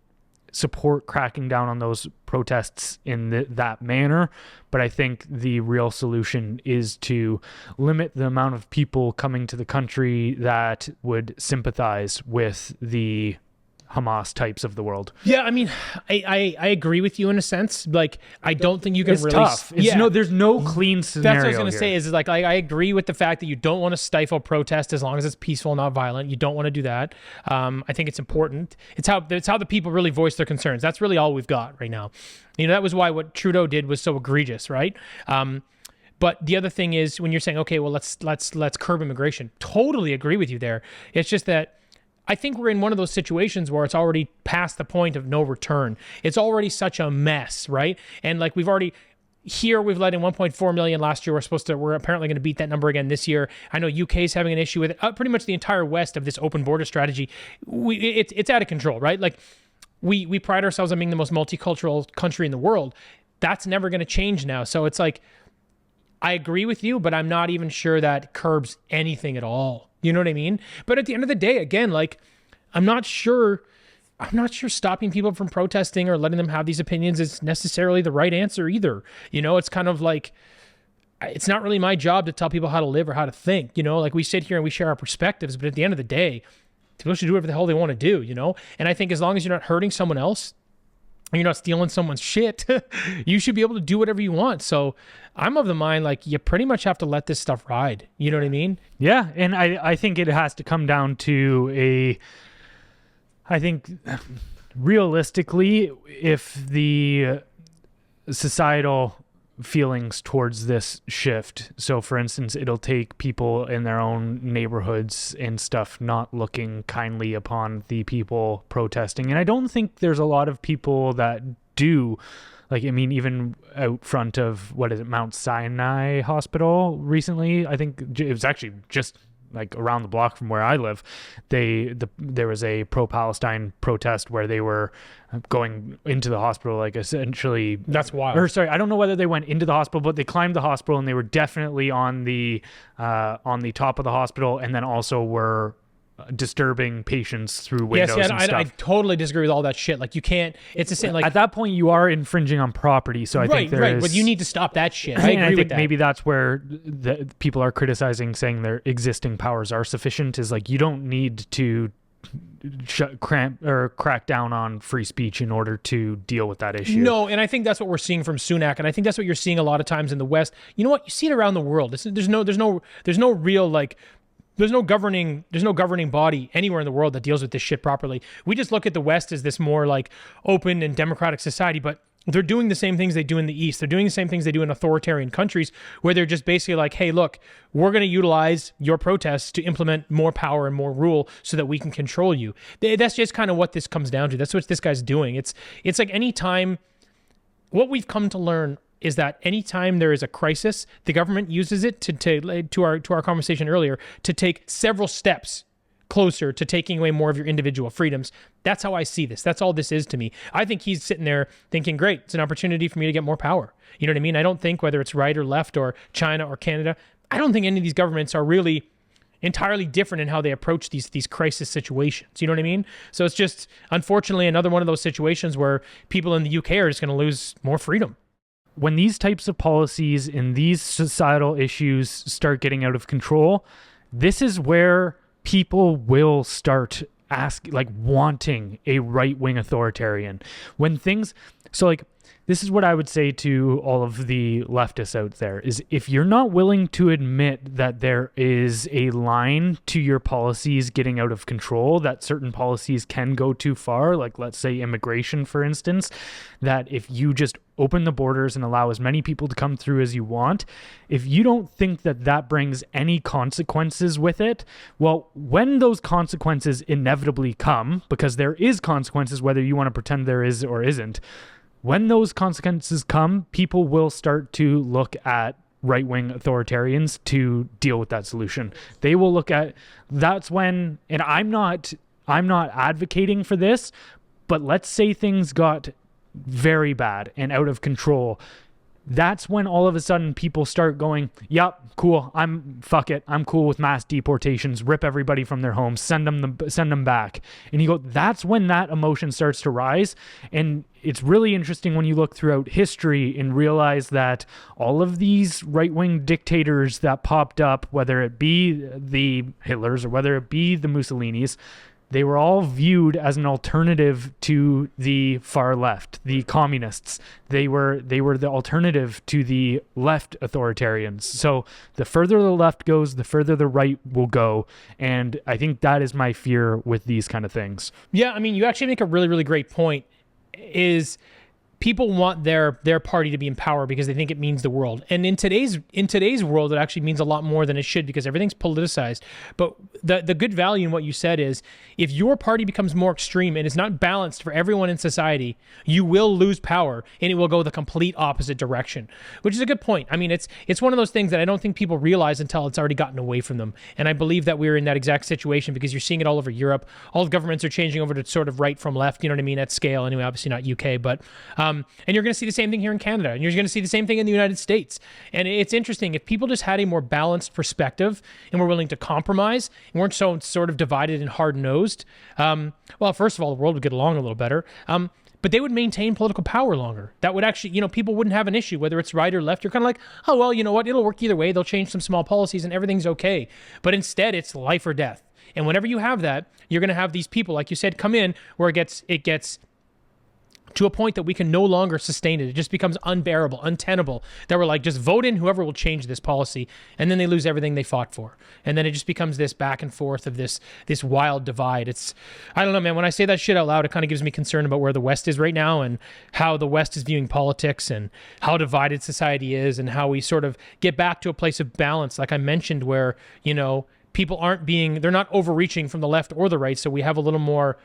support cracking down on those protests in that manner, but I think the real solution is to limit the amount of people coming to the country that would sympathize with the Hamas types of the world. Yeah, I mean, I agree with you in a sense. Like, I don't think you can it's tough. There's no clean scenario. That's what I was going to here. say, is like, I agree with the fact that you don't want to stifle protest as long as it's peaceful, not violent. You don't want to do that. I think it's important. It's how the people really voice their concerns. That's really all we've got right now. That was why what Trudeau did was so egregious, right? But the other thing is, when you're saying, okay, well, let's curb immigration. Totally agree with you there. It's just that I think we're in one of those situations where it's already past the point of no return. It's already such a mess, right? And like, we've let in 1.4 million last year. We're apparently going to beat that number again this year. I know UK's having an issue with it. Pretty much the entire West of this open border strategy. It's out of control, right? Like, we pride ourselves on being the most multicultural country in the world. That's never going to change now. So it's like, I agree with you, but I'm not even sure that curbs anything at all. You know what I mean? But at the end of the day, again, like, I'm not sure stopping people from protesting or letting them have these opinions is necessarily the right answer either. It's kind of like, it's not really my job to tell people how to live or how to think. Like, we sit here and we share our perspectives, but at the end of the day, people should do whatever the hell they want to do, And I think as long as you're not hurting someone else, and you're not stealing someone's shit, you should be able to do whatever you want. So I'm of the mind, like, you pretty much have to let this stuff ride. You know what I mean? Yeah, and I think it has to come down to I think realistically, if the societal feelings towards this shift. So for instance, it'll take people in their own neighborhoods and stuff not looking kindly upon the people protesting. And I don't think there's a lot of people that do. Like, I mean, even out front of, Mount Sinai Hospital recently, I think it was actually just like around the block from where I live, there was a pro-Palestine protest where they were going into the hospital, like essentially. That's wild. Or sorry, I don't know whether they went into the hospital, but they climbed the hospital and they were definitely on the top of the hospital, and then also were disturbing patients through windows and stuff. I totally disagree with all that shit. Like, you can't. It's the same. Like, at that point, you are infringing on property. So I think there is. But you need to stop that shit. I agree with that. Maybe that's where the people are criticizing, saying their existing powers are sufficient. Is like, you don't need to crack down on free speech in order to deal with that issue. No, and I think that's what we're seeing from Sunak, and I think that's what you're seeing a lot of times in the West. You know what? You see it around the world. There's no real like. There's no governing body anywhere in the world that deals with this shit properly. We just look at the West as this more like open and democratic society, but they're doing the same things they do in the East. They're doing the same things they do in authoritarian countries, where they're just basically like, hey, look, we're going to utilize your protests to implement more power and more rule so that we can control you. That's just kind of what this comes down to. That's what this guy's doing. It's like any time, what we've come to learn is that anytime there is a crisis, the government uses it to our conversation earlier, to take several steps closer to taking away more of your individual freedoms. That's how I see this. That's all this is to me. I think he's sitting there thinking, great, it's an opportunity for me to get more power. You know what I mean? I don't think whether it's right or left or China or Canada, I don't think any of these governments are really entirely different in how they approach these crisis situations. You know what I mean? So it's just, unfortunately, another one of those situations where people in the UK are just going to lose more freedom. When these types of policies and these societal issues start getting out of control, this is where people will start wanting a right-wing authoritarian. This is what I would say to all of the leftists out there, is if you're not willing to admit that there is a line to your policies getting out of control, that certain policies can go too far, like let's say immigration, for instance, that if you just open the borders and allow as many people to come through as you want, if you don't think that that brings any consequences with it, well, when those consequences inevitably come, because there is consequences whether you want to pretend there is or isn't, when those consequences come, people will start to look at right-wing authoritarians to deal with that solution. They will look at, that's when, and I'm not advocating for this, but let's say things got very bad and out of control. That's when all of a sudden people start going, yep, cool, fuck it, I'm cool with mass deportations, rip everybody from their homes, send them back. And you go, that's when that emotion starts to rise. And it's really interesting when you look throughout history and realize that all of these right-wing dictators that popped up, whether it be the Hitlers or whether it be the Mussolinis, they were all viewed as an alternative to the far left, the communists. They were the alternative to the left authoritarians. So the further the left goes, the further the right will go. And I think that is my fear with these kind of things. Yeah, I mean, you actually make a really, really great point, is people want their party to be in power because they think it means the world. And in today's world, it actually means a lot more than it should, because everything's politicized. But the good value in what you said is, if your party becomes more extreme and is not balanced for everyone in society, you will lose power and it will go the complete opposite direction, which is a good point. I mean, it's one of those things that I don't think people realize until it's already gotten away from them. And I believe that we're in that exact situation because you're seeing it all over Europe. All the governments are changing over to sort of right from left, you know what I mean, at scale anyway, obviously not UK, but and you're going to see the same thing here in Canada, and you're going to see the same thing in the United States. And it's interesting, if people just had a more balanced perspective and were willing to compromise and weren't so sort of divided and hard-nosed, well, first of all, the world would get along a little better, but they would maintain political power longer. That would actually, people wouldn't have an issue, whether it's right or left. You're kind of like, oh, well, you know what, it'll work either way. They'll change some small policies and everything's okay. But instead, it's life or death. And whenever you have that, you're going to have these people, like you said, come in where it gets to a point that we can no longer sustain it. It just becomes unbearable, untenable, that we're like, just vote in whoever will change this policy, and then they lose everything they fought for. And then it just becomes this back and forth of this wild divide. I don't know, man, when I say that shit out loud, it kind of gives me concern about where the West is right now and how the West is viewing politics and how divided society is and how we sort of get back to a place of balance, like I mentioned, where, people they're not overreaching from the left or the right. So we have a little more,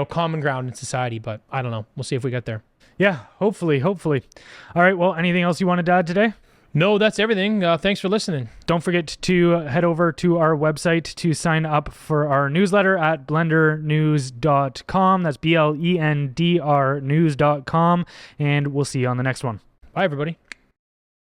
common ground in society, but I don't know. We'll see if we get there. Yeah, hopefully. All right. Well, anything else you wanted to add today? No, that's everything. Thanks for listening. Don't forget to head over to our website to sign up for our newsletter at blendrnews.com. That's BLENDR news.com. And we'll see you on the next one. Bye, everybody.